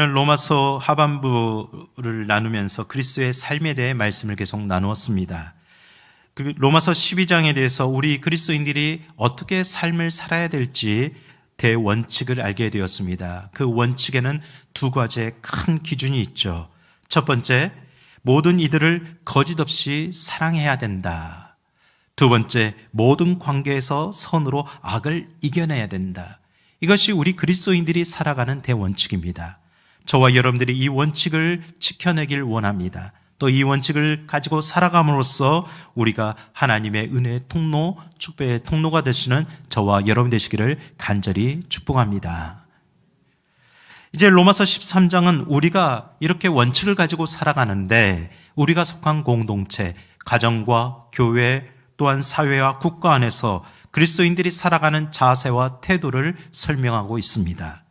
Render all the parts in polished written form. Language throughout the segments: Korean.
오늘 로마서 하반부를 나누면서 그리스도의 삶에 대해 말씀을 계속 나누었습니다. 로마서 12장에 대해서 우리 그리스도인들이 어떻게 삶을 살아야 될지 대원칙을 알게 되었습니다. 그 원칙에는 두 가지의 큰 기준이 있죠. 첫 번째, 모든 이들을 거짓 없이 사랑해야 된다. 두 번째, 모든 관계에서 선으로 악을 이겨내야 된다. 이것이 우리 그리스도인들이 살아가는 대원칙입니다. 저와 여러분들이 이 원칙을 지켜내길 원합니다. 또 이 원칙을 가지고 살아감으로써 우리가 하나님의 은혜의 통로, 축복의 통로가 되시는 저와 여러분 되시기를 간절히 축복합니다. 이제 로마서 13장은 우리가 이렇게 원칙을 가지고 살아가는데 우리가 속한 공동체, 가정과 교회, 또한 사회와 국가 안에서 그리스도인들이 살아가는 자세와 태도를 설명하고 있습니다.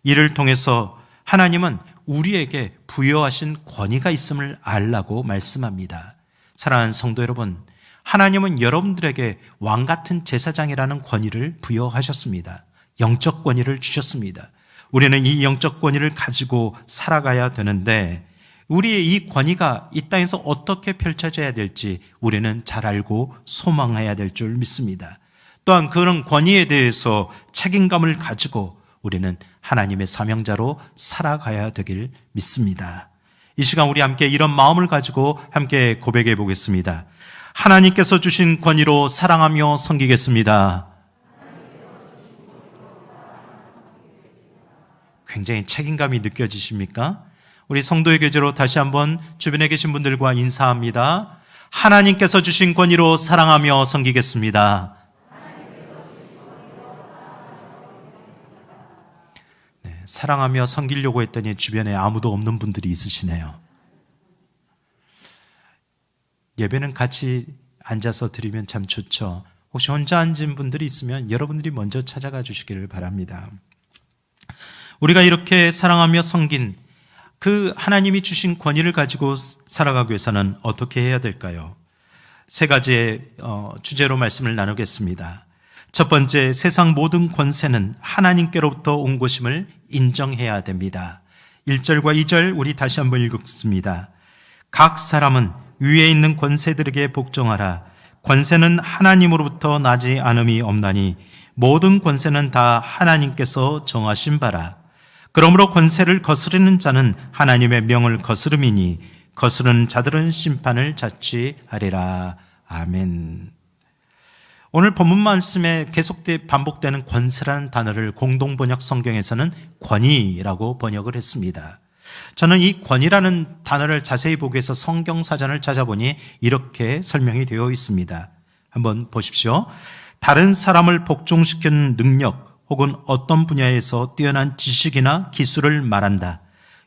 이를 통해서 하나님은 우리에게 부여하신 권위가 있음을 알라고 말씀합니다. 사랑하는 성도 여러분, 하나님은 여러분들에게 왕같은 제사장이라는 권위를 부여하셨습니다. 영적 권위를 주셨습니다. 우리는 이 영적 권위를 가지고 살아가야 되는데 우리의 이 권위가 이 땅에서 어떻게 펼쳐져야 될지 우리는 잘 알고 소망해야 될 줄 믿습니다. 또한 그런 권위에 대해서 책임감을 가지고 우리는 하나님의 사명자로 살아가야 되길 믿습니다. 이 시간 우리 함께 이런 마음을 가지고 함께 고백해 보겠습니다. 하나님께서 주신 권위로 사랑하며 섬기겠습니다. 굉장히 책임감이 느껴지십니까? 우리 성도의 교제로 다시 한번 주변에 계신 분들과 인사합니다. 하나님께서 주신 권위로 사랑하며 섬기겠습니다. 네, 사랑하며 섬기려고 했더니 주변에 아무도 없는 분들이 있으시네요. 예배는 같이 앉아서 드리면 참 좋죠. 혹시 혼자 앉은 분들이 있으면 여러분들이 먼저 찾아가 주시기를 바랍니다. 우리가 이렇게 사랑하며 섬긴 그 하나님이 주신 권위를 가지고 살아가기 위해서는 어떻게 해야 될까요? 세 가지의 주제로 말씀을 나누겠습니다. 첫 번째, 세상 모든 권세는 하나님께로부터 온 것임을 인정해야 됩니다. 1절과 2절 우리 다시 한번 읽겠습니다. 각 사람은 위에 있는 권세들에게 복종하라. 권세는 하나님으로부터 나지 않음이 없나니 모든 권세는 다 하나님께서 정하신 바라. 그러므로 권세를 거스르는 자는 하나님의 명을 거스름이니 거스르는 자들은 심판을 자취하리라. 아멘. 오늘 본문 말씀에 계속되어 반복되는 권세라는 단어를 공동번역 성경에서는 권위라고 번역을 했습니다. 저는 이 권위라는 단어를 자세히 보기 위해서 성경사전을 찾아보니 이렇게 설명이 되어 있습니다. 한번 보십시오. 다른 사람을 복종시키는 능력 혹은 어떤 분야에서 뛰어난 지식이나 기술을 말한다.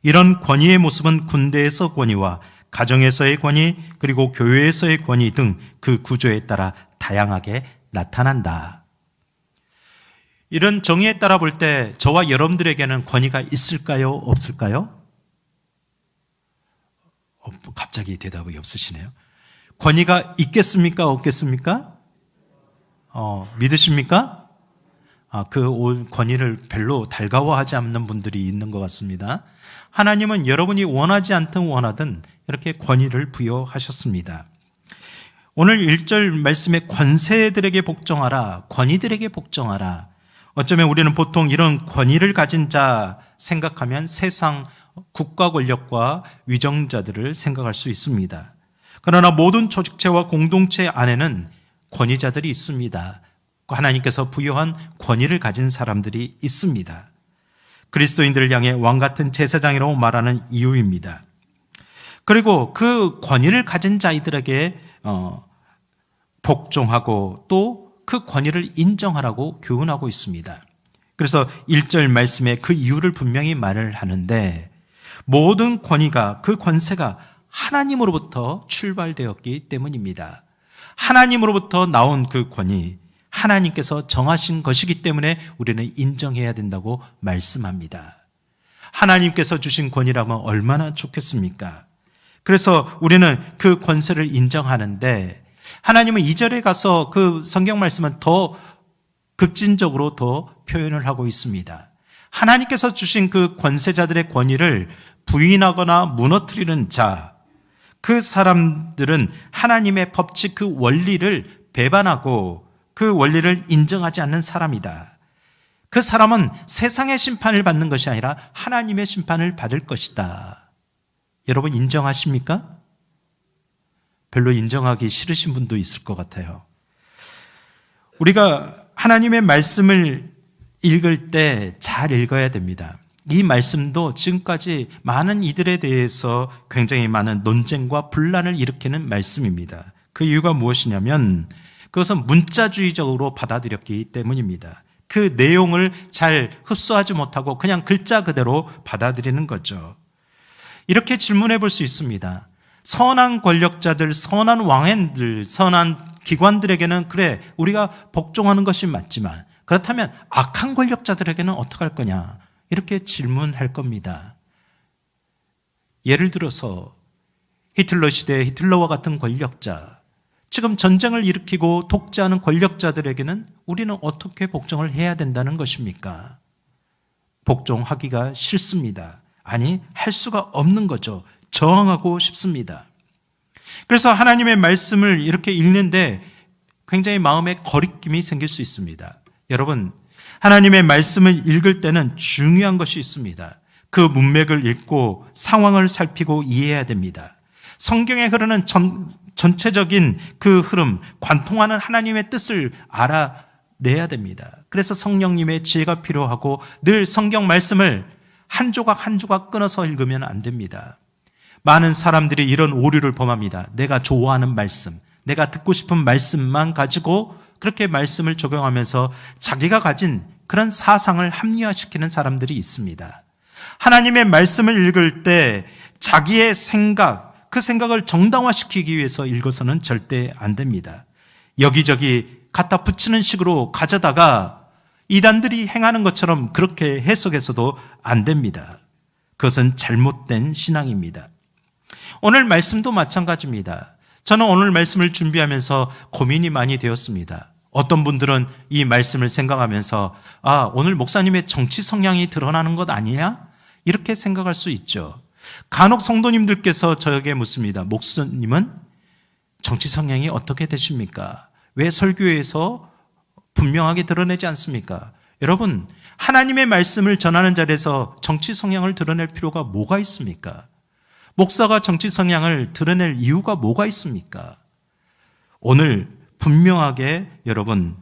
이런 권위의 모습은 군대에서 권위와 가정에서의 권위 그리고 교회에서의 권위 등 그 구조에 따라 다양하게 나타난다. 이런 정의에 따라 볼 때 저와 여러분들에게는 권위가 있을까요? 없을까요? 갑자기 대답이 없으시네요. 권위가 있겠습니까? 없겠습니까? 믿으십니까? 그 권위를 별로 달가워하지 않는 분들이 있는 것 같습니다. 하나님은 여러분이 원하지 않든 원하든 이렇게 권위를 부여하셨습니다. 오늘 1절 말씀에 권세들에게 복종하라, 권위들에게 복종하라. 어쩌면 우리는 보통 이런 권위를 가진 자 생각하면 세상 국가 권력과 위정자들을 생각할 수 있습니다. 그러나 모든 조직체와 공동체 안에는 권위자들이 있습니다. 하나님께서 부여한 권위를 가진 사람들이 있습니다. 그리스도인들을 향해 왕같은 제사장이라고 말하는 이유입니다. 그리고 그 권위를 가진 자들에게 복종하고 또 그 권위를 인정하라고 교훈하고 있습니다. 그래서 1절 말씀에 그 이유를 분명히 말을 하는데 모든 권위가 그 권세가 하나님으로부터 출발되었기 때문입니다. 하나님으로부터 나온 그 권위, 하나님께서 정하신 것이기 때문에 우리는 인정해야 된다고 말씀합니다. 하나님께서 주신 권위라면 얼마나 좋겠습니까? 그래서 우리는 그 권세를 인정하는데 하나님은 2절에 가서 그 성경 말씀은 더 급진적으로 더 표현을 하고 있습니다. 하나님께서 주신 그 권세자들의 권위를 부인하거나 무너뜨리는 자, 그 사람들은 하나님의 법칙 그 원리를 배반하고 그 원리를 인정하지 않는 사람이다. 그 사람은 세상의 심판을 받는 것이 아니라 하나님의 심판을 받을 것이다. 여러분 인정하십니까? 별로 인정하기 싫으신 분도 있을 것 같아요. 우리가 하나님의 말씀을 읽을 때 잘 읽어야 됩니다. 이 말씀도 지금까지 많은 이들에 대해서 굉장히 많은 논쟁과 분란을 일으키는 말씀입니다. 그 이유가 무엇이냐면 그것은 문자주의적으로 받아들였기 때문입니다. 그 내용을 잘 흡수하지 못하고 그냥 글자 그대로 받아들이는 거죠. 이렇게 질문해 볼 수 있습니다. 선한 권력자들, 선한 왕들, 선한 기관들에게는 그래 우리가 복종하는 것이 맞지만 그렇다면 악한 권력자들에게는 어떻게 할 거냐 이렇게 질문할 겁니다. 예를 들어서 히틀러 시대 히틀러와 같은 권력자, 지금 전쟁을 일으키고 독재하는 권력자들에게는 우리는 어떻게 복종을 해야 된다는 것입니까? 복종하기가 싫습니다. 아니, 할 수가 없는 거죠. 저항하고 싶습니다. 그래서 하나님의 말씀을 이렇게 읽는데 굉장히 마음에 거리낌이 생길 수 있습니다. 여러분, 하나님의 말씀을 읽을 때는 중요한 것이 있습니다. 그 문맥을 읽고 상황을 살피고 이해해야 됩니다. 성경에 흐르는 전체적인 그 흐름, 관통하는 하나님의 뜻을 알아내야 됩니다. 그래서 성령님의 지혜가 필요하고 늘 성경 말씀을 한 조각 한 조각 끊어서 읽으면 안 됩니다. 많은 사람들이 이런 오류를 범합니다. 내가 좋아하는 말씀, 내가 듣고 싶은 말씀만 가지고 그렇게 말씀을 적용하면서 자기가 가진 그런 사상을 합리화시키는 사람들이 있습니다. 하나님의 말씀을 읽을 때 자기의 생각, 그 생각을 정당화시키기 위해서 읽어서는 절대 안 됩니다. 여기저기 갖다 붙이는 식으로 가져다가 이단들이 행하는 것처럼 그렇게 해석해서도 안 됩니다. 그것은 잘못된 신앙입니다. 오늘 말씀도 마찬가지입니다. 저는 오늘 말씀을 준비하면서 고민이 많이 되었습니다. 어떤 분들은 이 말씀을 생각하면서 오늘 목사님의 정치 성향이 드러나는 것 아니냐? 이렇게 생각할 수 있죠. 간혹 성도님들께서 저에게 묻습니다. 목사님은 정치 성향이 어떻게 되십니까? 왜 설교에서 분명하게 드러내지 않습니까? 여러분, 하나님의 말씀을 전하는 자리에서 정치 성향을 드러낼 필요가 뭐가 있습니까? 목사가 정치 성향을 드러낼 이유가 뭐가 있습니까? 오늘 분명하게 여러분,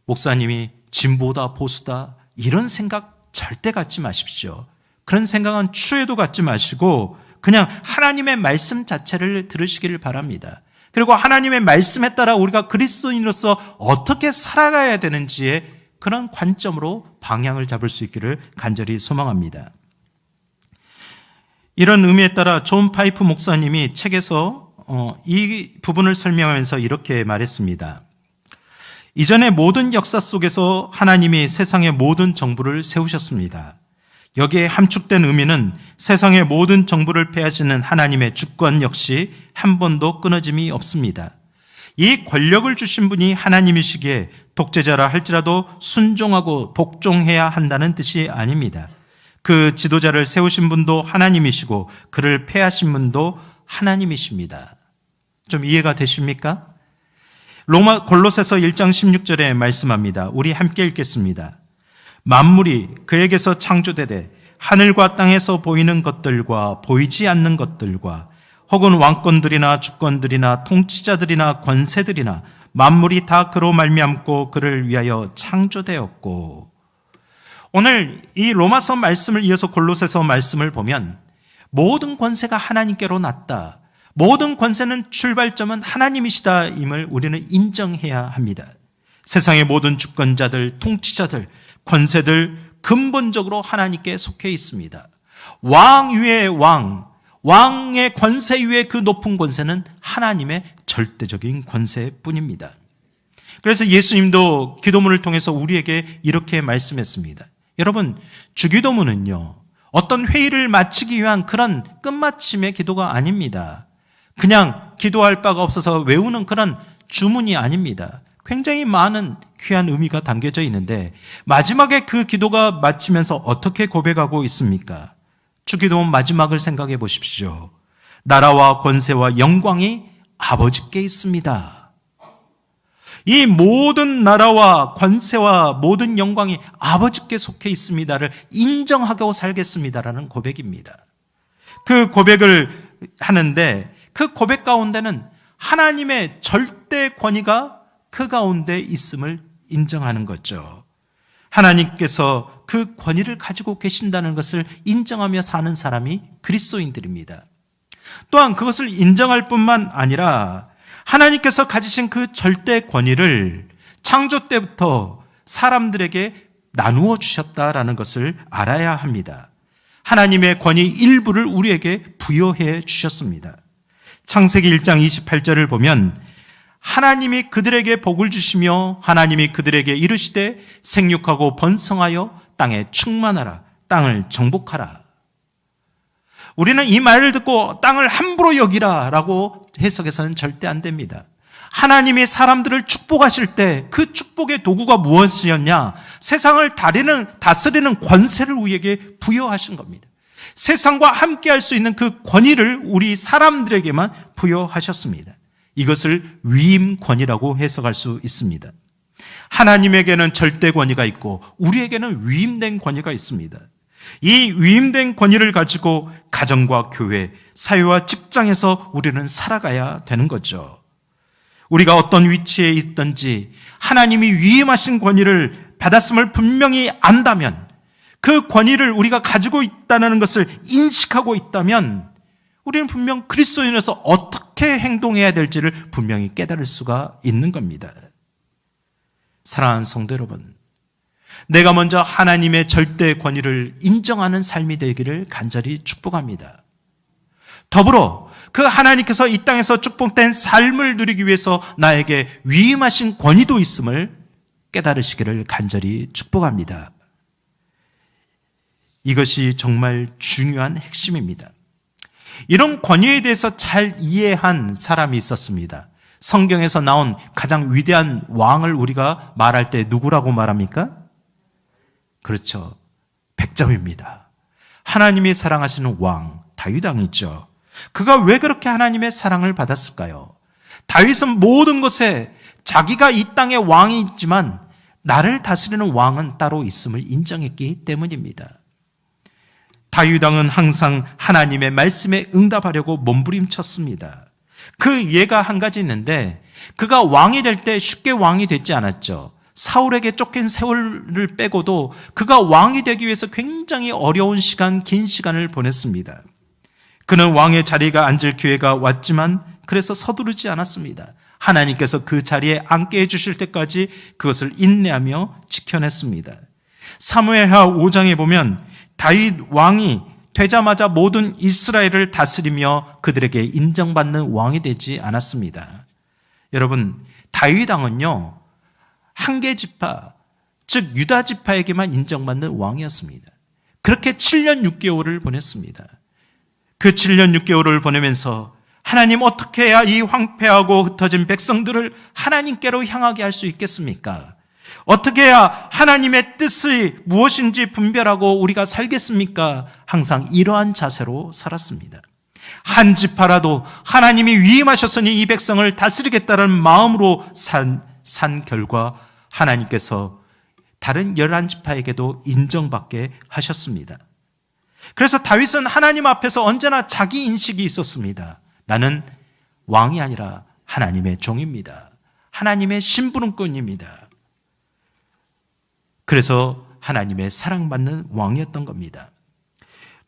목사님이 진보다 보수다 이런 생각 절대 갖지 마십시오. 그런 생각은 추에도 갖지 마시고 그냥 하나님의 말씀 자체를 들으시기를 바랍니다. 그리고 하나님의 말씀에 따라 우리가 그리스도인으로서 어떻게 살아가야 되는지의 그런 관점으로 방향을 잡을 수 있기를 간절히 소망합니다. 이런 의미에 따라 존 파이프 목사님이 책에서 이 부분을 설명하면서 이렇게 말했습니다. 이전의 모든 역사 속에서 하나님이 세상의 모든 정부를 세우셨습니다. 여기에 함축된 의미는 세상의 모든 정부를 폐하시는 하나님의 주권 역시 한 번도 끊어짐이 없습니다. 이 권력을 주신 분이 하나님이시기에 독재자라 할지라도 순종하고 복종해야 한다는 뜻이 아닙니다. 그 지도자를 세우신 분도 하나님이시고 그를 폐하신 분도 하나님이십니다. 좀 이해가 되십니까? 골로새서 1장 16절에 말씀합니다. 우리 함께 읽겠습니다. 만물이 그에게서 창조되되 하늘과 땅에서 보이는 것들과 보이지 않는 것들과 혹은 왕권들이나 주권들이나 통치자들이나 권세들이나 만물이 다 그로 말미암고 그를 위하여 창조되었고. 오늘 이 로마서 말씀을 이어서 골로새서 말씀을 보면 모든 권세가 하나님께로 났다. 모든 권세는 출발점은 하나님이시다임을 우리는 인정해야 합니다. 세상의 모든 주권자들, 통치자들, 권세들 근본적으로 하나님께 속해 있습니다. 왕 위의 왕, 왕의 권세 위의 그 높은 권세는 하나님의 절대적인 권세뿐입니다. 그래서 예수님도 기도문을 통해서 우리에게 이렇게 말씀했습니다. 여러분, 주기도문은요, 어떤 회의를 마치기 위한 그런 끝마침의 기도가 아닙니다. 그냥 기도할 바가 없어서 외우는 그런 주문이 아닙니다. 굉장히 많은, 귀한 의미가 담겨져 있는데 마지막에 그 기도가 마치면서 어떻게 고백하고 있습니까? 주기도 마지막을 생각해 보십시오. 나라와 권세와 영광이 아버지께 있습니다. 이 모든 나라와 권세와 모든 영광이 아버지께 속해 있습니다를 인정하고 살겠습니다라는 고백입니다. 그 고백을 하는데 그 고백 가운데는 하나님의 절대 권위가 그 가운데 있음을 인정하는 거죠. 하나님께서 그 권위를 가지고 계신다는 것을 인정하며 사는 사람이 그리스도인들입니다. 또한 그것을 인정할 뿐만 아니라 하나님께서 가지신 그 절대 권위를 창조 때부터 사람들에게 나누어 주셨다라는 것을 알아야 합니다. 하나님의 권위 일부를 우리에게 부여해 주셨습니다. 창세기 1장 28절을 보면 하나님이 그들에게 복을 주시며 하나님이 그들에게 이르시되 생육하고 번성하여 땅에 충만하라, 땅을 정복하라. 우리는 이 말을 듣고 땅을 함부로 여기라 라고 해석해서는 절대 안 됩니다. 하나님이 사람들을 축복하실 때 그 축복의 도구가 무엇이었냐? 세상을 다스리는 권세를 우리에게 부여하신 겁니다. 세상과 함께할 수 있는 그 권위를 우리 사람들에게만 부여하셨습니다. 이것을 위임권이라고 해석할 수 있습니다. 하나님에게는 절대 권위가 있고 우리에게는 위임된 권위가 있습니다. 이 위임된 권위를 가지고 가정과 교회, 사회와 직장에서 우리는 살아가야 되는 거죠. 우리가 어떤 위치에 있든지 하나님이 위임하신 권위를 받았음을 분명히 안다면, 그 권위를 우리가 가지고 있다는 것을 인식하고 있다면 우리는 분명 그리스도인으로서 어떻게 행동해야 될지를 분명히 깨달을 수가 있는 겁니다. 사랑하는 성도 여러분, 내가 먼저 하나님의 절대 권위를 인정하는 삶이 되기를 간절히 축복합니다. 더불어 그 하나님께서 이 땅에서 축복된 삶을 누리기 위해서 나에게 위임하신 권위도 있음을 깨달으시기를 간절히 축복합니다. 이것이 정말 중요한 핵심입니다. 이런 권위에 대해서 잘 이해한 사람이 있었습니다. 성경에서 나온 가장 위대한 왕을 우리가 말할 때 누구라고 말합니까? 그렇죠. 100점입니다. 하나님이 사랑하시는 왕, 다윗 왕이죠. 그가 왜 그렇게 하나님의 사랑을 받았을까요? 다윗은 모든 것에 자기가 이 땅의 왕이 있지만 나를 다스리는 왕은 따로 있음을 인정했기 때문입니다. 다윗 왕은 항상 하나님의 말씀에 응답하려고 몸부림쳤습니다. 그 예가 한 가지 있는데, 그가 왕이 될 때 쉽게 왕이 되지 않았죠. 사울에게 쫓긴 세월을 빼고도 그가 왕이 되기 위해서 굉장히 어려운 시간, 긴 시간을 보냈습니다. 그는 왕의 자리에 앉을 기회가 왔지만 그래서 서두르지 않았습니다. 하나님께서 그 자리에 앉게 해주실 때까지 그것을 인내하며 지켜냈습니다. 사무엘하 5장에 보면 다윗 왕이 되자마자 모든 이스라엘을 다스리며 그들에게 인정받는 왕이 되지 않았습니다. 여러분, 다윗 왕은요, 한 개 지파, 즉 유다 지파에게만 인정받는 왕이었습니다. 그렇게 7년 6개월을 보냈습니다. 그 7년 6개월을 보내면서 하나님, 어떻게 해야 이 황폐하고 흩어진 백성들을 하나님께로 향하게 할 수 있겠습니까? 어떻게 해야 하나님의 뜻이 무엇인지 분별하고 우리가 살겠습니까? 항상 이러한 자세로 살았습니다. 한 지파라도 하나님이 위임하셨으니 이 백성을 다스리겠다는 마음으로 산 결과 하나님께서 다른 11지파에게도 인정받게 하셨습니다. 그래서 다윗은 하나님 앞에서 언제나 자기 인식이 있었습니다. 나는 왕이 아니라 하나님의 종입니다. 하나님의 심부름꾼입니다. 그래서 하나님의 사랑받는 왕이었던 겁니다.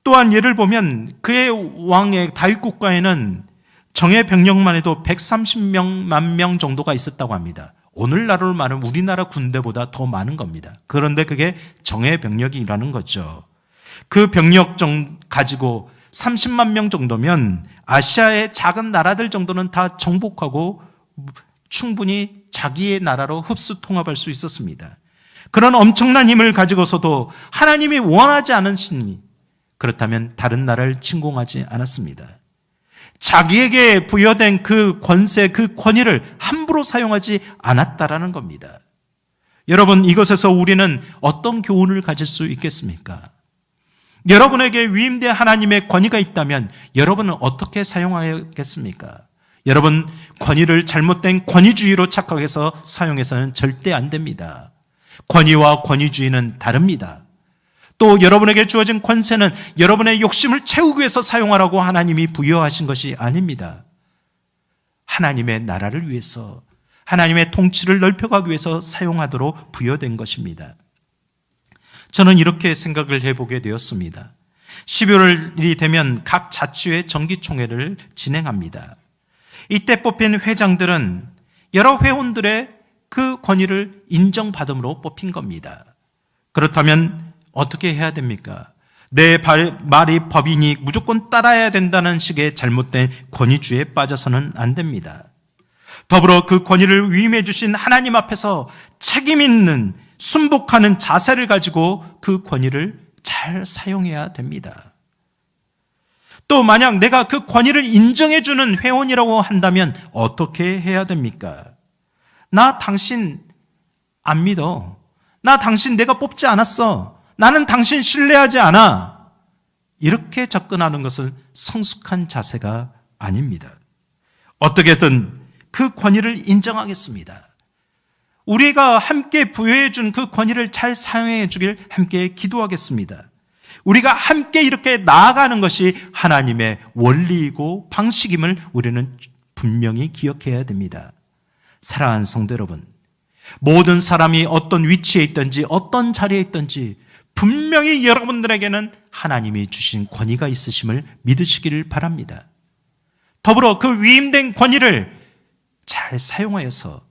또한 예를 보면 그의 왕의 다윗 국가에는 정예 병력만 해도 130만 명 정도가 있었다고 합니다. 오늘날로 말하면 우리나라 군대보다 더 많은 겁니다. 그런데 그게 정예 병력이라는 거죠. 그 병력 가지고 30만 명 정도면 아시아의 작은 나라들 정도는 다 정복하고 충분히 자기의 나라로 흡수 통합할 수 있었습니다. 그런 엄청난 힘을 가지고서도 하나님이 원하지 않으신, 그렇다면 다른 나라를 침공하지 않았습니다. 자기에게 부여된 그 권세, 그 권위를 함부로 사용하지 않았다라는 겁니다. 여러분, 이것에서 우리는 어떤 교훈을 가질 수 있겠습니까? 여러분에게 위임된 하나님의 권위가 있다면 여러분은 어떻게 사용하겠습니까? 여러분, 권위를 잘못된 권위주의로 착각해서 사용해서는 절대 안 됩니다. 권위와 권위주의는 다릅니다. 또 여러분에게 주어진 권세는 여러분의 욕심을 채우기 위해서 사용하라고 하나님이 부여하신 것이 아닙니다. 하나님의 나라를 위해서, 하나님의 통치를 넓혀가기 위해서 사용하도록 부여된 것입니다. 저는 이렇게 생각을 해보게 되었습니다. 12월이 되면 각 자치회 정기총회를 진행합니다. 이때 뽑힌 회장들은 여러 회원들의 그 권위를 인정받음으로 뽑힌 겁니다. 그렇다면 어떻게 해야 됩니까? 내 말이 법이니 무조건 따라야 된다는 식의 잘못된 권위주의에 빠져서는 안 됩니다. 더불어 그 권위를 위임해 주신 하나님 앞에서 책임 있는 순복하는 자세를 가지고 그 권위를 잘 사용해야 됩니다. 또 만약 내가 그 권위를 인정해 주는 회원이라고 한다면 어떻게 해야 됩니까? 나 당신 안 믿어. 나 당신 내가 뽑지 않았어. 나는 당신 신뢰하지 않아. 이렇게 접근하는 것은 성숙한 자세가 아닙니다. 어떻게든 그 권위를 인정하겠습니다. 우리가 함께 부여해 준 그 권위를 잘 사용해 주길 함께 기도하겠습니다. 우리가 함께 이렇게 나아가는 것이 하나님의 원리이고 방식임을 우리는 분명히 기억해야 됩니다. 사랑하는 성도 여러분, 모든 사람이 어떤 위치에 있든지 어떤 자리에 있든지 분명히 여러분들에게는 하나님이 주신 권위가 있으심을 믿으시기를 바랍니다. 더불어 그 위임된 권위를 잘 사용하여서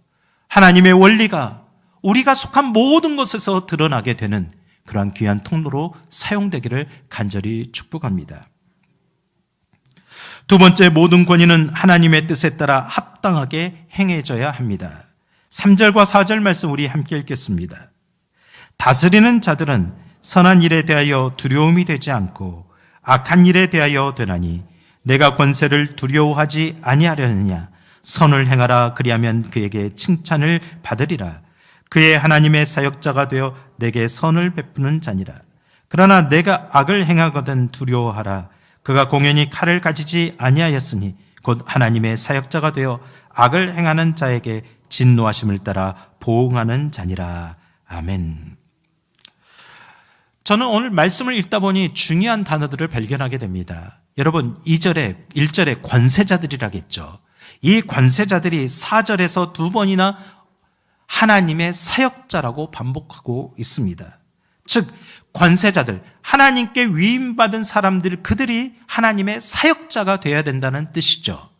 하나님의 원리가 우리가 속한 모든 것에서 드러나게 되는 그러한 귀한 통로로 사용되기를 간절히 축복합니다. 두 번째, 모든 권위는 하나님의 뜻에 따라 합당하게 행해져야 합니다. 3절과 4절 말씀 우리 함께 읽겠습니다. 다스리는 자들은 선한 일에 대하여 두려움이 되지 않고 악한 일에 대하여 되나니 내가 권세를 두려워하지 아니하려느냐. 선을 행하라. 그리하면 그에게 칭찬을 받으리라. 그의 하나님의 사역자가 되어 내게 선을 베푸는 자니라. 그러나 내가 악을 행하거든 두려워하라. 그가 공연히 칼을 가지지 아니하였으니 곧 하나님의 사역자가 되어 악을 행하는 자에게 진노하심을 따라 보응하는 자니라. 아멘. 저는 오늘 말씀을 읽다 보니 중요한 단어들을 발견하게 됩니다. 여러분, 1절에 권세자들이라겠죠. 이 권세자들이 4절에서 두 번이나 하나님의 사역자라고 반복하고 있습니다. 즉, 권세자들, 하나님께 위임받은 사람들, 그들이 하나님의 사역자가 되어야 된다는 뜻이죠.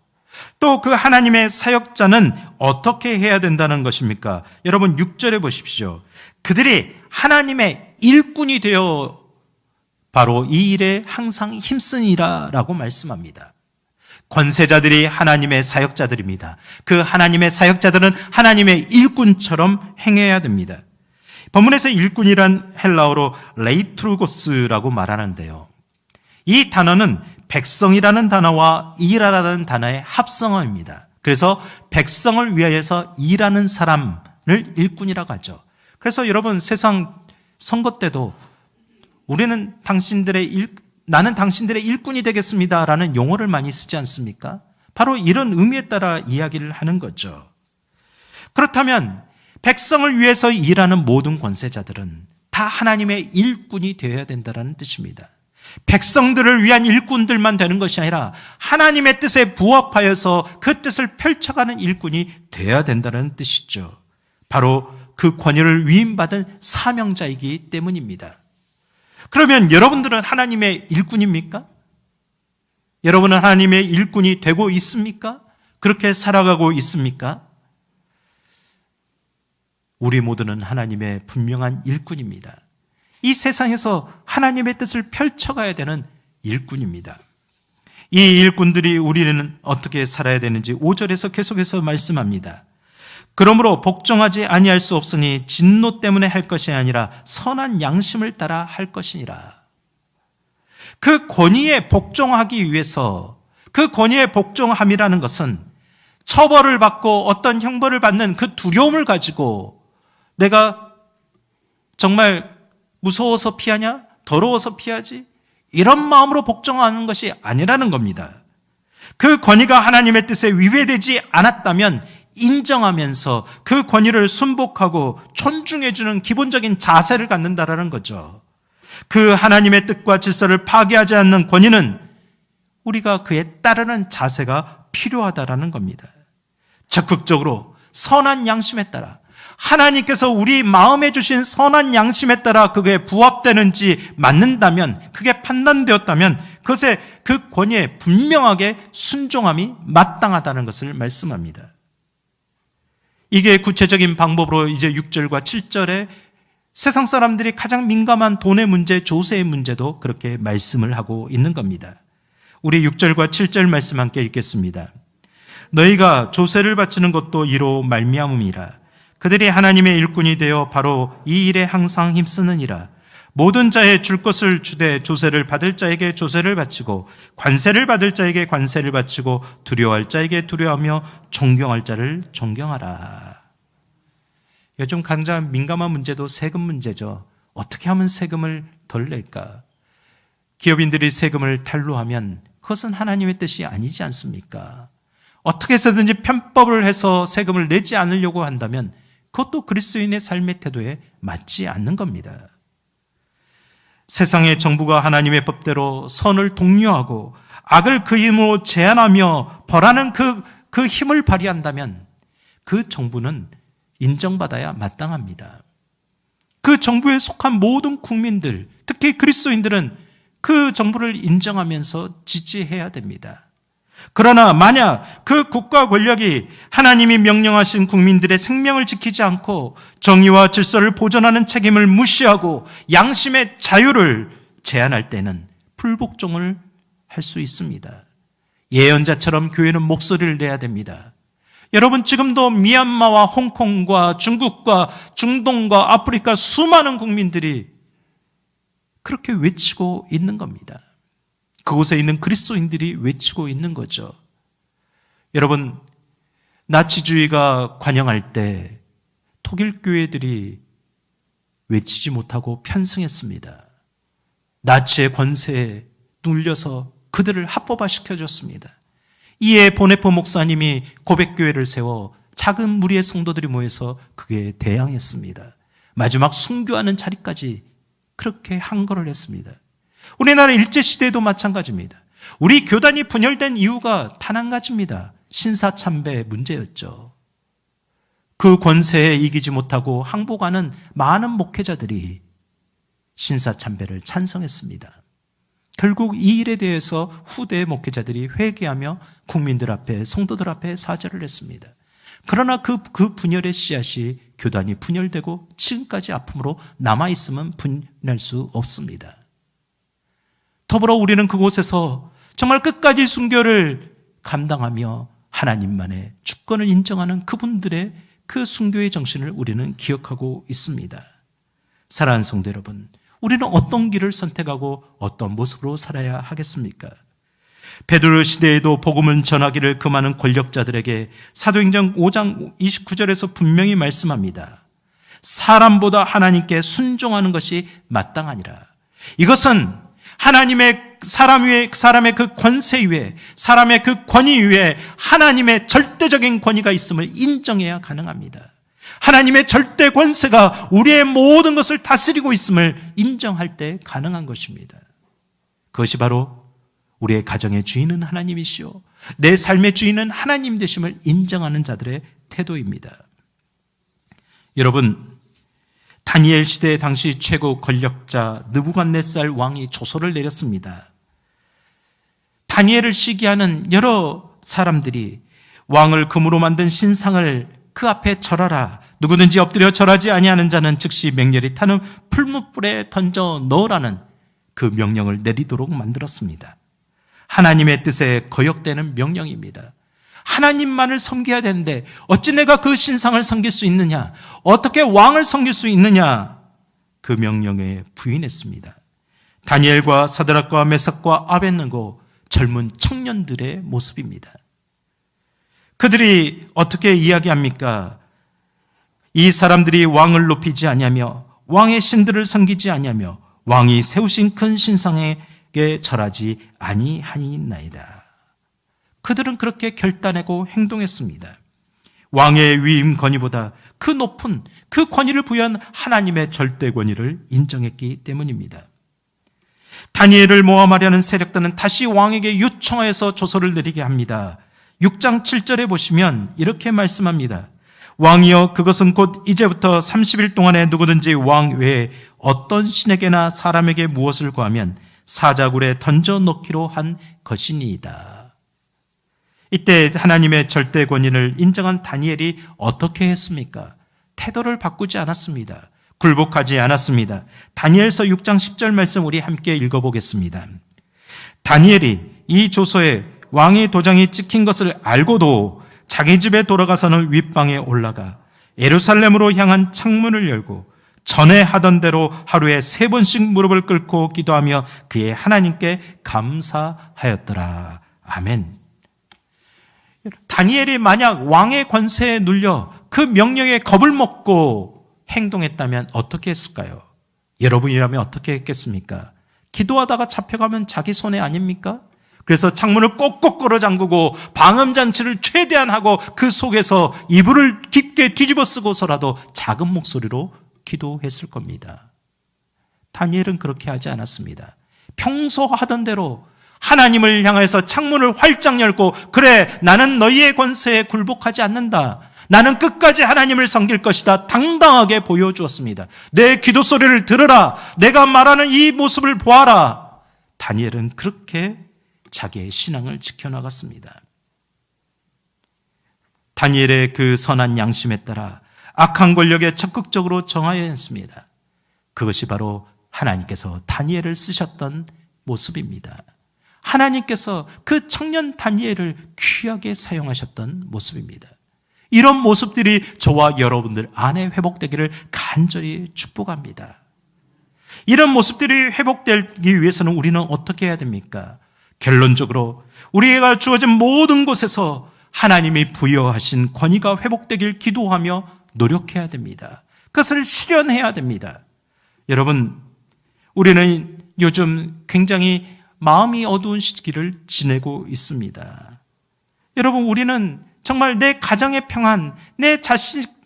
또 그 하나님의 사역자는 어떻게 해야 된다는 것입니까? 여러분 6절에 보십시오. 그들이 하나님의 일꾼이 되어 바로 이 일에 항상 힘쓰니라 라고 말씀합니다. 권세자들이 하나님의 사역자들입니다. 그 하나님의 사역자들은 하나님의 일꾼처럼 행해야 됩니다. 본문에서 일꾼이란 헬라어로 레이트루고스라고 말하는데요. 이 단어는 백성이라는 단어와 일하라는 단어의 합성어입니다. 그래서 백성을 위하여서 일하는 사람을 일꾼이라고 하죠. 그래서 여러분, 세상 선거 때도 우리는 나는 당신들의 일꾼이 되겠습니다라는 용어를 많이 쓰지 않습니까? 바로 이런 의미에 따라 이야기를 하는 거죠. 그렇다면 백성을 위해서 일하는 모든 권세자들은 다 하나님의 일꾼이 되어야 된다는 뜻입니다. 백성들을 위한 일꾼들만 되는 것이 아니라 하나님의 뜻에 부합하여서 그 뜻을 펼쳐가는 일꾼이 되어야 된다는 뜻이죠. 바로 그 권위를 위임받은 사명자이기 때문입니다. 그러면 여러분들은 하나님의 일꾼입니까? 여러분은 하나님의 일꾼이 되고 있습니까? 그렇게 살아가고 있습니까? 우리 모두는 하나님의 분명한 일꾼입니다. 이 세상에서 하나님의 뜻을 펼쳐가야 되는 일꾼입니다. 이 일꾼들이 우리는 어떻게 살아야 되는지 5절에서 계속해서 말씀합니다. 그러므로 복종하지 아니할 수 없으니 진노 때문에 할 것이 아니라 선한 양심을 따라 할 것이니라. 그 권위에 복종하기 위해서, 그 권위에 복종함이라는 것은 처벌을 받고 어떤 형벌을 받는 그 두려움을 가지고 내가 정말 무서워서 피하냐? 더러워서 피하지? 이런 마음으로 복종하는 것이 아니라는 겁니다. 그 권위가 하나님의 뜻에 위배되지 않았다면 인정하면서 그 권위를 순복하고 존중해주는 기본적인 자세를 갖는다라는 거죠. 그 하나님의 뜻과 질서를 파괴하지 않는 권위는 우리가 그에 따르는 자세가 필요하다라는 겁니다. 적극적으로 선한 양심에 따라 하나님께서 우리 마음에 주신 선한 양심에 따라 그게 부합되는지 맞는다면, 그게 판단되었다면 그것에 그 권위에 분명하게 순종함이 마땅하다는 것을 말씀합니다. 이게 구체적인 방법으로 이제 6절과 7절에 세상 사람들이 가장 민감한 돈의 문제, 조세의 문제도 그렇게 말씀을 하고 있는 겁니다. 우리 6절과 7절 말씀 함께 읽겠습니다. 너희가 조세를 바치는 것도 이로 말미암음이라. 그들이 하나님의 일꾼이 되어 바로 이 일에 항상 힘쓰느니라. 모든 자에 줄 것을 주되 조세를 받을 자에게 조세를 바치고 관세를 받을 자에게 관세를 바치고 두려워할 자에게 두려워하며 존경할 자를 존경하라. 요즘 가장 민감한 문제도 세금 문제죠. 어떻게 하면 세금을 덜 낼까? 기업인들이 세금을 탈루하면 그것은 하나님의 뜻이 아니지 않습니까? 어떻게 해서든지 편법을 해서 세금을 내지 않으려고 한다면 그것도 그리스도인의 삶의 태도에 맞지 않는 겁니다. 세상의 정부가 하나님의 법대로 선을 독려하고 악을 그 힘으로 제한하며 벌하는 그 힘을 발휘한다면 그 정부는 인정받아야 마땅합니다. 그 정부에 속한 모든 국민들, 특히 그리스도인들은 그 정부를 인정하면서 지지해야 됩니다. 그러나 만약 그 국가 권력이 하나님이 명령하신 국민들의 생명을 지키지 않고 정의와 질서를 보존하는 책임을 무시하고 양심의 자유를 제한할 때는 불복종을 할 수 있습니다. 예언자처럼 교회는 목소리를 내야 됩니다. 여러분, 지금도 미얀마와 홍콩과 중국과 중동과 아프리카 수많은 국민들이 그렇게 외치고 있는 겁니다. 그곳에 있는 그리스도인들이 외치고 있는 거죠. 여러분, 나치주의가 관영할 때 독일 교회들이 외치지 못하고 편승했습니다. 나치의 권세에 눌려서 그들을 합법화시켜줬습니다. 이에 보네포 목사님이 고백교회를 세워 작은 무리의 성도들이 모여서 그에 대항했습니다. 마지막 순교하는 자리까지 그렇게 항거를 했습니다. 우리나라 일제시대에도 마찬가지입니다. 우리 교단이 분열된 이유가 단 한 가지입니다. 신사참배 문제였죠. 그 권세에 이기지 못하고 항복하는 많은 목회자들이 신사참배를 찬성했습니다. 결국 이 일에 대해서 후대 목회자들이 회개하며 국민들 앞에, 성도들 앞에 사죄를 했습니다. 그러나 그 분열의 씨앗이 교단이 분열되고 지금까지 아픔으로 남아있으면 분할 수 없습니다. 더불어 우리는 그곳에서 정말 끝까지 순교를 감당하며 하나님만의 주권을 인정하는 그분들의 그 순교의 정신을 우리는 기억하고 있습니다. 사랑하는 성도 여러분, 우리는 어떤 길을 선택하고 어떤 모습으로 살아야 하겠습니까? 베드로 시대에도 복음을 전하기를 금하는 권력자들에게 사도행전 5장 29절에서 분명히 말씀합니다. 사람보다 하나님께 순종하는 것이 마땅하니라. 이것은 하나님의 사람의 그 권세 위에, 사람의 그 권위 위에 하나님의 절대적인 권위가 있음을 인정해야 가능합니다. 하나님의 절대 권세가 우리의 모든 것을 다스리고 있음을 인정할 때 가능한 것입니다. 그것이 바로 우리의 가정의 주인은 하나님이시오, 내 삶의 주인은 하나님 되심을 인정하는 자들의 태도입니다. 여러분, 다니엘 시대 당시 최고 권력자 느부갓네살 왕이 조서를 내렸습니다. 다니엘을 시기하는 여러 사람들이 왕을 금으로 만든 신상을 그 앞에 절하라, 누구든지 엎드려 절하지 아니하는 자는 즉시 맹렬히 타는 풀무불에 던져 넣으라는 그 명령을 내리도록 만들었습니다. 하나님의 뜻에 거역되는 명령입니다. 하나님만을 섬겨야 되는데 어찌 내가 그 신상을 섬길 수 있느냐, 어떻게 왕을 섬길 수 있느냐, 그 명령에 부인했습니다. 다니엘과 사드락과 메삭과 아벳느고 젊은 청년들의 모습입니다. 그들이 어떻게 이야기합니까? 이 사람들이 왕을 높이지 아니하며 왕의 신들을 섬기지 아니하며 왕이 세우신 큰 신상에게 절하지 아니하니이다. 그들은 그렇게 결단하고 행동했습니다. 왕의 위임 권위보다 그 높은 그 권위를 부여한 하나님의 절대 권위를 인정했기 때문입니다. 다니엘을 모함하려는 세력들은 다시 왕에게 요청하여서 조서를 내리게 합니다. 6장 7절에 보시면 이렇게 말씀합니다. 왕이여, 그것은 곧 이제부터 30일 동안에 누구든지 왕 외에 어떤 신에게나 사람에게 무엇을 구하면 사자굴에 던져 넣기로 한 것이니이다. 이때 하나님의 절대 권위를 인정한 다니엘이 어떻게 했습니까? 태도를 바꾸지 않았습니다. 굴복하지 않았습니다. 다니엘서 6장 10절 말씀 우리 함께 읽어보겠습니다. 다니엘이 이 조서에 왕의 도장이 찍힌 것을 알고도 자기 집에 돌아가서는 윗방에 올라가 예루살렘으로 향한 창문을 열고 전에 하던 대로 하루에 3번씩 무릎을 꿇고 기도하며 그의 하나님께 감사하였더라. 아멘. 다니엘이 만약 왕의 권세에 눌려 그 명령에 겁을 먹고 행동했다면 어떻게 했을까요? 여러분이라면 어떻게 했겠습니까? 기도하다가 잡혀가면 자기 손해 아닙니까? 그래서 창문을 꼭꼭 걸어 잠그고 방음장치를 최대한 하고 그 속에서 이불을 깊게 뒤집어 쓰고서라도 작은 목소리로 기도했을 겁니다. 다니엘은 그렇게 하지 않았습니다. 평소 하던 대로 하나님을 향해서 창문을 활짝 열고, 그래, 나는 너희의 권세에 굴복하지 않는다, 나는 끝까지 하나님을 섬길 것이다, 당당하게 보여주었습니다. 내 기도 소리를 들으라, 내가 말하는 이 모습을 보아라. 다니엘은 그렇게 자기의 신앙을 지켜나갔습니다. 다니엘의 그 선한 양심에 따라 악한 권력에 적극적으로 정하여야 했습니다. 그것이 바로 하나님께서 다니엘을 쓰셨던 모습입니다. 하나님께서 그 청년 다니엘을 귀하게 사용하셨던 모습입니다. 이런 모습들이 저와 여러분들 안에 회복되기를 간절히 축복합니다. 이런 모습들이 회복되기 위해서는 우리는 어떻게 해야 됩니까? 결론적으로 우리가 주어진 모든 곳에서 하나님이 부여하신 권위가 회복되길 기도하며 노력해야 됩니다. 그것을 실현해야 됩니다. 여러분, 우리는 요즘 굉장히 마음이 어두운 시기를 지내고 있습니다. 여러분, 우리는 정말 내 가정의 평안, 내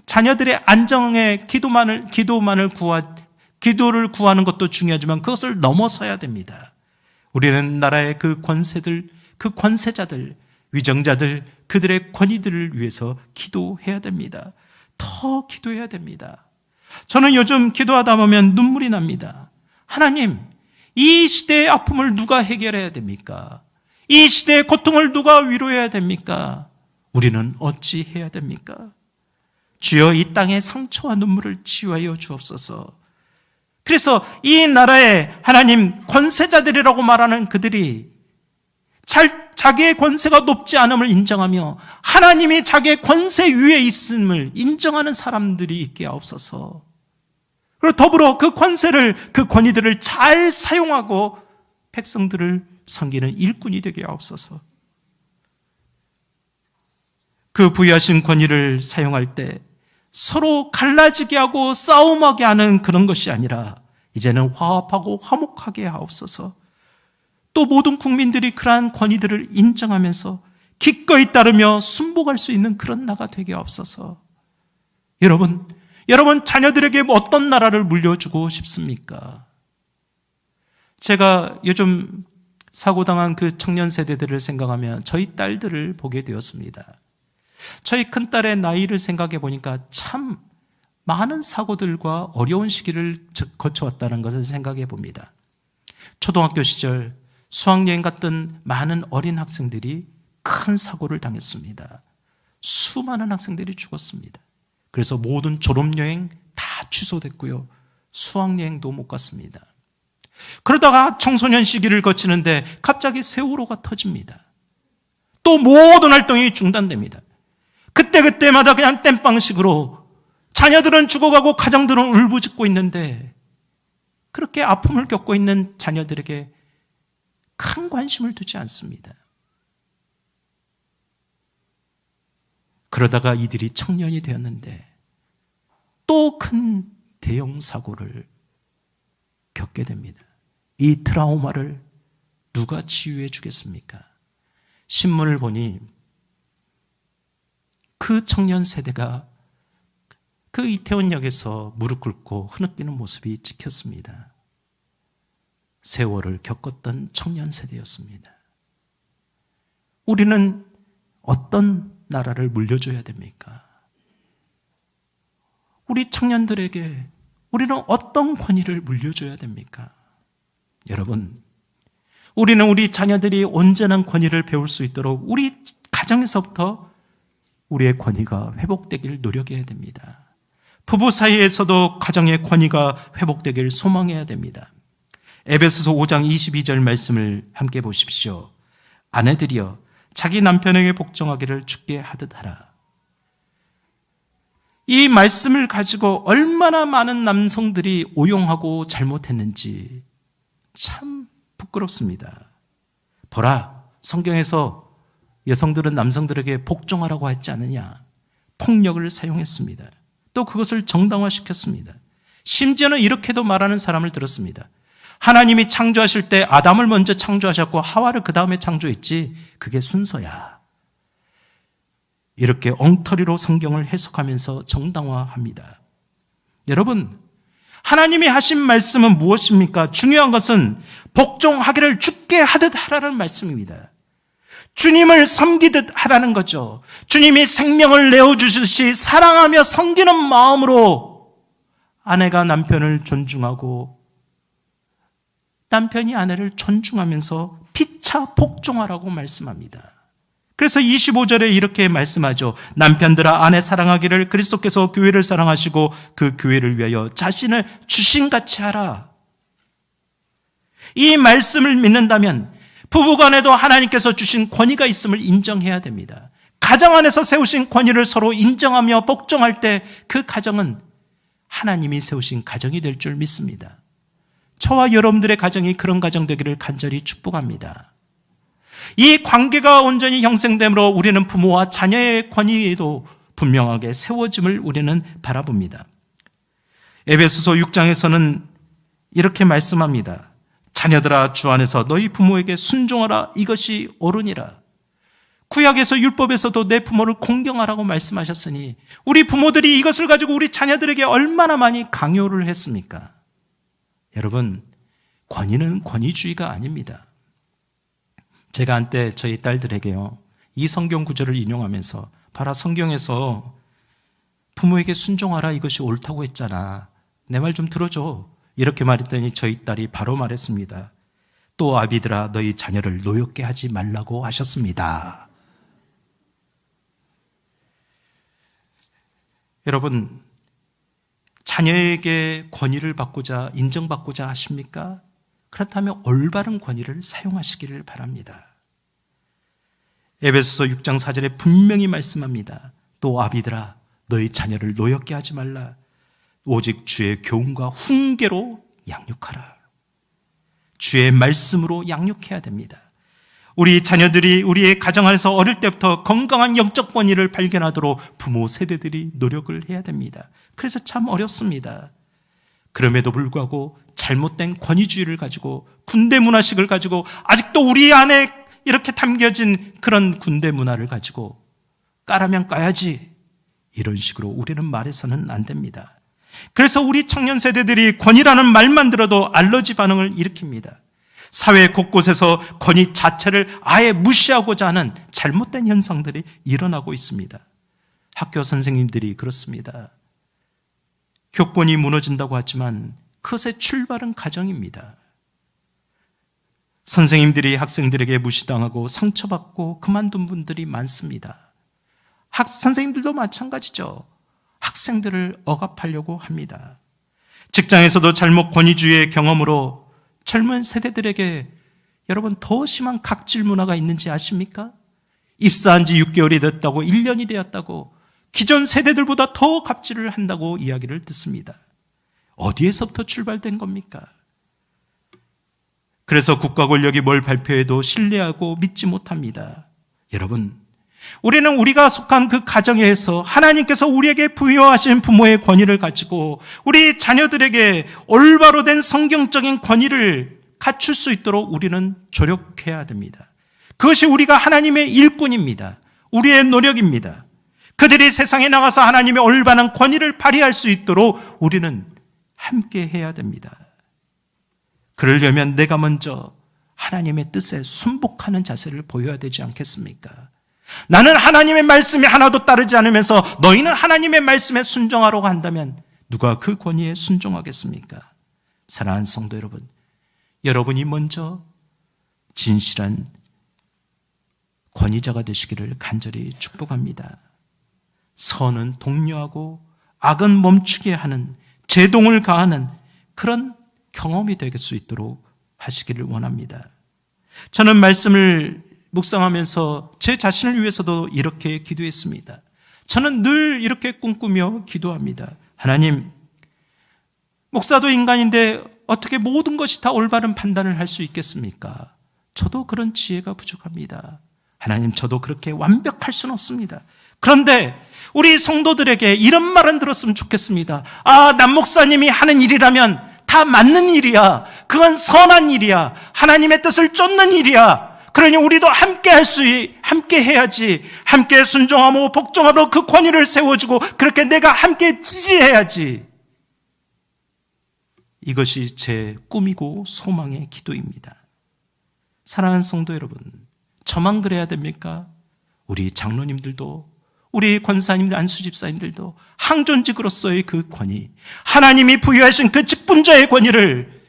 자녀들의 안정의 기도를 구하는 것도 중요하지만 그것을 넘어서야 됩니다. 우리는 나라의 그 권세들, 그 권세자들, 위정자들, 그들의 권위들을 위해서 기도해야 됩니다. 더 기도해야 됩니다. 저는 요즘 기도하다 보면 눈물이 납니다. 하나님, 이 시대의 아픔을 누가 해결해야 됩니까? 이 시대의 고통을 누가 위로해야 됩니까? 우리는 어찌 해야 됩니까? 주여, 이 땅의 상처와 눈물을 치유하여 주옵소서. 그래서 이 나라의 하나님 권세자들이라고 말하는 그들이 자기의 권세가 높지 않음을 인정하며 하나님이 자기의 권세 위에 있음을 인정하는 사람들이 있게 하옵소서. 그리고 더불어 그 권세를, 그 권위들을 잘 사용하고 백성들을 섬기는 일꾼이 되게 하옵소서. 그 부여하신 권위를 사용할 때 서로 갈라지게 하고 싸움하게 하는 그런 것이 아니라 이제는 화합하고 화목하게 하옵소서. 또 모든 국민들이 그러한 권위들을 인정하면서 기꺼이 따르며 순복할 수 있는 그런 나라가 되게 하옵소서. 여러분 자녀들에게 어떤 나라를 물려주고 싶습니까? 제가 요즘 사고당한 그 청년 세대들을 생각하면 저희 딸들을 보게 되었습니다. 저희 큰딸의 나이를 생각해 보니까 참 많은 사고들과 어려운 시기를 거쳐왔다는 것을 생각해 봅니다. 초등학교 시절 수학여행 갔던 많은 어린 학생들이 큰 사고를 당했습니다. 수많은 학생들이 죽었습니다. 그래서 모든 졸업여행 다 취소됐고요. 수학여행도 못 갔습니다. 그러다가 청소년 시기를 거치는데 갑자기 세월호가 터집니다. 또 모든 활동이 중단됩니다. 그때마다 그냥 땜빵식으로 자녀들은 죽어가고 가정들은 울부짖고 있는데 그렇게 아픔을 겪고 있는 자녀들에게 큰 관심을 두지 않습니다. 그러다가 이들이 청년이 되었는데 또 큰 대형 사고를 겪게 됩니다. 이 트라우마를 누가 치유해 주겠습니까? 신문을 보니 그 청년 세대가 그 이태원역에서 무릎 꿇고 흐느끼는 모습이 찍혔습니다. 세월을 겪었던 청년 세대였습니다. 우리는 어떤 나라를 물려줘야 됩니까? 우리 청년들에게 우리는 어떤 권위를 물려줘야 됩니까? 여러분, 우리는 우리 자녀들이 온전한 권위를 배울 수 있도록 우리 가정에서부터 우리의 권위가 회복되길 노력해야 됩니다. 부부 사이에서도 가정의 권위가 회복되길 소망해야 됩니다. 에베소서 5장 22절 말씀을 함께 보십시오. 아내들이여 자기 남편에게 복종하기를 주께 하듯 하라. 이 말씀을 가지고 얼마나 많은 남성들이 오용하고 잘못했는지 참 부끄럽습니다. 보라, 성경에서 여성들은 남성들에게 복종하라고 했지 않느냐. 폭력을 사용했습니다. 또 그것을 정당화시켰습니다. 심지어는 이렇게도 말하는 사람을 들었습니다. 하나님이 창조하실 때 아담을 먼저 창조하셨고 하와를 그 다음에 창조했지, 그게 순서야. 이렇게 엉터리로 성경을 해석하면서 정당화합니다. 여러분, 하나님이 하신 말씀은 무엇입니까? 중요한 것은 복종하기를 주께 하듯 하라는 말씀입니다. 주님을 섬기듯 하라는 거죠. 주님이 생명을 내어주듯이 사랑하며 섬기는 마음으로 아내가 남편을 존중하고 남편이 아내를 존중하면서 피차 복종하라고 말씀합니다. 그래서 25절에 이렇게 말씀하죠. 남편들아 아내 사랑하기를 그리스도께서 교회를 사랑하시고 그 교회를 위하여 자신을 주신같이 하라. 이 말씀을 믿는다면 부부간에도 하나님께서 주신 권위가 있음을 인정해야 됩니다. 가정 안에서 세우신 권위를 서로 인정하며 복종할 때 그 가정은 하나님이 세우신 가정이 될 줄 믿습니다. 저와 여러분들의 가정이 그런 가정 되기를 간절히 축복합니다. 이 관계가 온전히 형성됨으로 우리는 부모와 자녀의 권위에도 분명하게 세워짐을 우리는 바라봅니다. 에베소서 6장에서는 이렇게 말씀합니다. 자녀들아 주 안에서 너희 부모에게 순종하라. 이것이 옳으니라. 구약에서 율법에서도 내 부모를 공경하라고 말씀하셨으니 우리 부모들이 이것을 가지고 우리 자녀들에게 얼마나 많이 강요를 했습니까? 여러분, 권위는 권위주의가 아닙니다. 제가 한때 저희 딸들에게요, 이 성경 구절을 인용하면서 봐라, 성경에서 부모에게 순종하라 이것이 옳다고 했잖아. 내 말 좀 들어줘. 이렇게 말했더니 저희 딸이 바로 말했습니다. 또 아비들아 너희 자녀를 노엽게 하지 말라고 하셨습니다. 여러분, 자녀에게 권위를 받고자 인정받고자 하십니까? 그렇다면 올바른 권위를 사용하시기를 바랍니다. 에베소서 6장 4절에 분명히 말씀합니다. 또 아비들아 너희 자녀를 노엽게 하지 말라. 오직 주의 교훈과 훈계로 양육하라. 주의 말씀으로 양육해야 됩니다. 우리 자녀들이 우리의 가정 안에서 어릴 때부터 건강한 영적 권위를 발견하도록 부모 세대들이 노력을 해야 됩니다. 그래서 참 어렵습니다. 그럼에도 불구하고 잘못된 권위주의를 가지고 군대 문화식을 가지고 아직도 우리 안에 이렇게 담겨진 그런 군대 문화를 가지고 까라면 까야지 이런 식으로 우리는 말해서는 안 됩니다. 그래서 우리 청년 세대들이 권위라는 말만 들어도 알러지 반응을 일으킵니다. 사회 곳곳에서 권위 자체를 아예 무시하고자 하는 잘못된 현상들이 일어나고 있습니다. 학교 선생님들이 그렇습니다. 교권이 무너진다고 하지만 그것의 출발은 가정입니다. 선생님들이 학생들에게 무시당하고 상처받고 그만둔 분들이 많습니다. 선생님들도 마찬가지죠. 학생들을 억압하려고 합니다. 직장에서도 잘못 권위주의의 경험으로 젊은 세대들에게 여러분 더 심한 각질 문화가 있는지 아십니까? 입사한 지 6개월이 됐다고 1년이 되었다고 기존 세대들보다 더 갑질을 한다고 이야기를 듣습니다. 어디에서부터 출발된 겁니까? 그래서 국가 권력이 뭘 발표해도 신뢰하고 믿지 못합니다. 여러분, 우리는 우리가 속한 그 가정에서 하나님께서 우리에게 부여하신 부모의 권위를 가지고 우리 자녀들에게 올바로 된 성경적인 권위를 갖출 수 있도록 우리는 조력해야 됩니다. 그것이 우리가 하나님의 일꾼입니다. 우리의 노력입니다. 그들이 세상에 나가서 하나님의 올바른 권위를 발휘할 수 있도록 우리는 함께 해야 됩니다. 그러려면 내가 먼저 하나님의 뜻에 순복하는 자세를 보여야 되지 않겠습니까? 나는 하나님의 말씀이 하나도 따르지 않으면서 너희는 하나님의 말씀에 순종하라고 한다면 누가 그 권위에 순종하겠습니까? 사랑하는 성도 여러분, 여러분이 먼저 진실한 권위자가 되시기를 간절히 축복합니다. 선은 독려하고 악은 멈추게 하는, 제동을 가하는 그런 경험이 될 수 있도록 하시기를 원합니다. 저는 말씀을 묵상하면서 제 자신을 위해서도 이렇게 기도했습니다. 저는 늘 이렇게 꿈꾸며 기도합니다. 하나님, 목사도 인간인데 어떻게 모든 것이 다 올바른 판단을 할 수 있겠습니까? 저도 그런 지혜가 부족합니다. 하나님, 저도 그렇게 완벽할 수는 없습니다. 그런데 우리 성도들에게 이런 말은 들었으면 좋겠습니다. 남 목사님이 하는 일이라면 다 맞는 일이야. 그건 선한 일이야. 하나님의 뜻을 쫓는 일이야. 그러니 우리도 함께 해야지. 함께 순종하고 복종하러 그 권위를 세워주고 그렇게 내가 함께 지지해야지. 이것이 제 꿈이고 소망의 기도입니다. 사랑하는 성도 여러분, 저만 그래야 됩니까? 우리 장로님들도, 우리 권사님들, 안수집사님들도 항존직으로서의 그 권위, 하나님이 부여하신 그 직분자의 권위를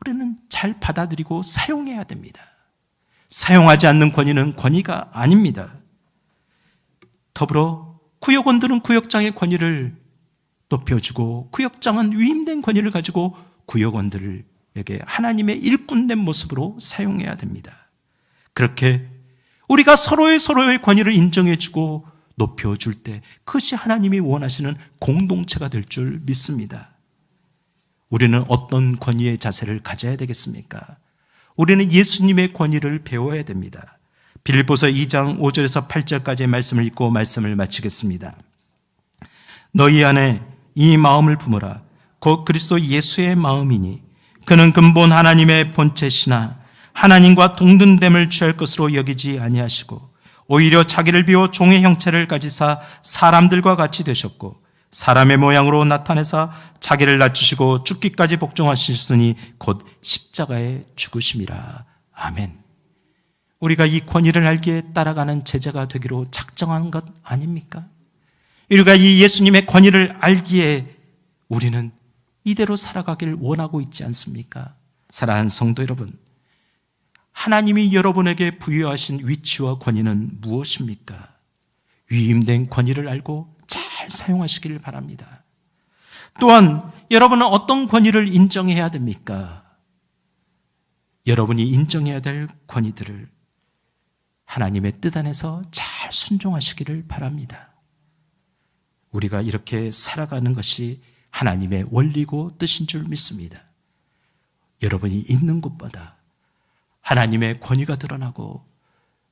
우리는 잘 받아들이고 사용해야 됩니다. 사용하지 않는 권위는 권위가 아닙니다. 더불어 구역원들은 구역장의 권위를 높여주고 구역장은 위임된 권위를 가지고 구역원들에게 하나님의 일꾼된 모습으로 사용해야 됩니다. 그렇게 우리가 서로의 권위를 인정해주고 높여줄 때 그것이 하나님이 원하시는 공동체가 될 줄 믿습니다. 우리는 어떤 권위의 자세를 가져야 되겠습니까? 우리는 예수님의 권위를 배워야 됩니다. 빌립보서 2장 5절에서 8절까지의 말씀을 읽고 말씀을 마치겠습니다. 너희 안에 이 마음을 품으라. 곧 그리스도 예수의 마음이니 그는 근본 하나님의 본체시나 하나님과 동등됨을 취할 것으로 여기지 아니하시고 오히려 자기를 비워 종의 형체를 가지사 사람들과 같이 되셨고 사람의 모양으로 나타내사 자기를 낮추시고 죽기까지 복종하셨으니 곧 십자가에 죽으심이라. 아멘. 우리가 이 권위를 알기에 따라가는 제자가 되기로 작정한 것 아닙니까? 우리가 이 예수님의 권위를 알기에 우리는 이대로 살아가길 원하고 있지 않습니까? 사랑하는 성도 여러분, 하나님이 여러분에게 부여하신 위치와 권위는 무엇입니까? 위임된 권위를 알고 잘 사용하시길 바랍니다. 또한 여러분은 어떤 권위를 인정해야 됩니까? 여러분이 인정해야 될 권위들을 하나님의 뜻 안에서 잘 순종하시기를 바랍니다. 우리가 이렇게 살아가는 것이 하나님의 원리고 뜻인 줄 믿습니다. 여러분이 있는 곳마다 하나님의 권위가 드러나고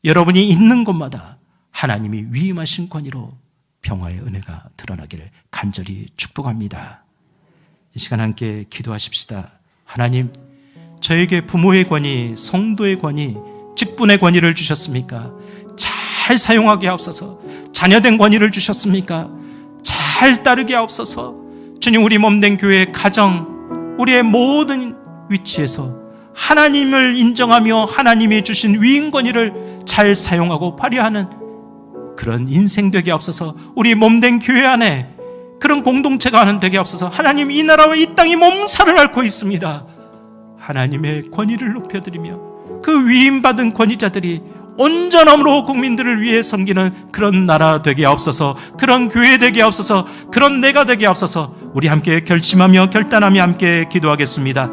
여러분이 있는 곳마다 하나님이 위임하신 권위로 평화의 은혜가 드러나기를 간절히 축복합니다. 이 시간 함께 기도하십시다. 하나님, 저에게 부모의 권위, 성도의 권위, 직분의 권위를 주셨습니까? 잘 사용하게 하옵소서. 자녀된 권위를 주셨습니까? 잘 따르게 하옵소서. 주님, 우리 몸된 교회, 가정, 우리의 모든 위치에서 하나님을 인정하며 하나님이 주신 위임 권위를 잘 사용하고 발휘하는 그런 인생 되게 하옵소서. 우리 몸된 교회 안에 그런 공동체가 되게 하옵소서. 하나님, 이 나라와 이 땅이 몸살을 앓고 있습니다. 하나님의 권위를 높여드리며 그 위임받은 권위자들이 온전함으로 국민들을 위해 섬기는 그런 나라 되게 하옵소서. 그런 교회 되게 하옵소서. 그런 내가 되게 하옵소서. 우리 함께 결심하며 결단하며 함께 기도하겠습니다.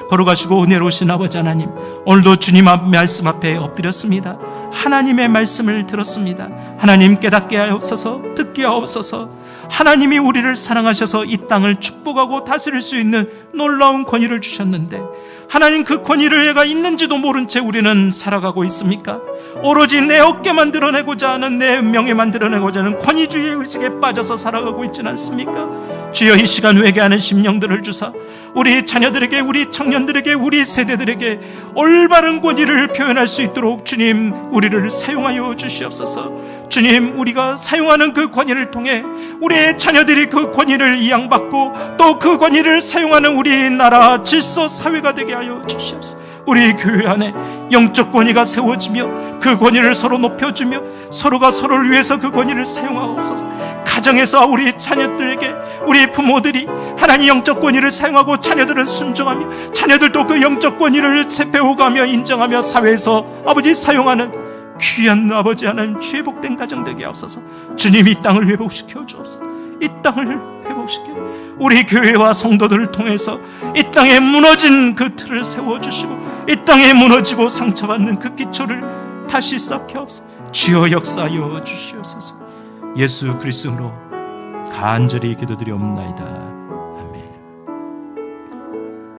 거룩하시고 은혜로우신 아버지 하나님, 오늘도 주님 말씀 앞에 엎드렸습니다. 하나님의 말씀을 들었습니다. 하나님 깨닫게 하옵소서, 듣게 하옵소서. 하나님이 우리를 사랑하셔서 이 땅을 축복하고 다스릴 수 있는 놀라운 권위를 주셨는데 하나님 그 권위를 얘가 있는지도 모른 채 우리는 살아가고 있습니까? 오로지 내 어깨만 드러내고자 하는, 내 명예만 드러내고자 하는 권위주의 의식에 빠져서 살아가고 있지는 않습니까? 주여, 이 시간 회개하는 심령들을 주사 우리 자녀들에게, 우리 청년들에게, 우리 세대들에게 올바른 권위를 표현할 수 있도록 주님 우리를 사용하여 주시옵소서. 주님, 우리가 사용하는 그 권위를 통해 우리의 자녀들이 그 권위를 이양받고 또 그 권위를 사용하는 우리나라 질서 사회가 되게 하여 주시옵소서. 우리 교회 안에 영적 권위가 세워지며 그 권위를 서로 높여주며 서로가 서로를 위해서 그 권위를 사용하옵소서. 가정에서 우리 자녀들에게, 우리 부모들이 하나님 영적 권위를 사용하고 자녀들은 순종하며 자녀들도 그 영적 권위를 배워가며 인정하며 사회에서 아버지 사용하는 귀한 아버지 하나님, 주의 복된 가정 되게 하옵소서. 주님, 이 땅을 회복시켜 주옵소서. 이 땅을 회복시켜 우리 교회와 성도들을 통해서 이 땅에 무너진 그 틀을 세워주시고 이 땅에 무너지고 상처받는 그 기초를 다시 쌓게 하옵소서. 주여 역사하여 주시옵소서. 예수 그리스도로 간절히 기도드리옵나이다.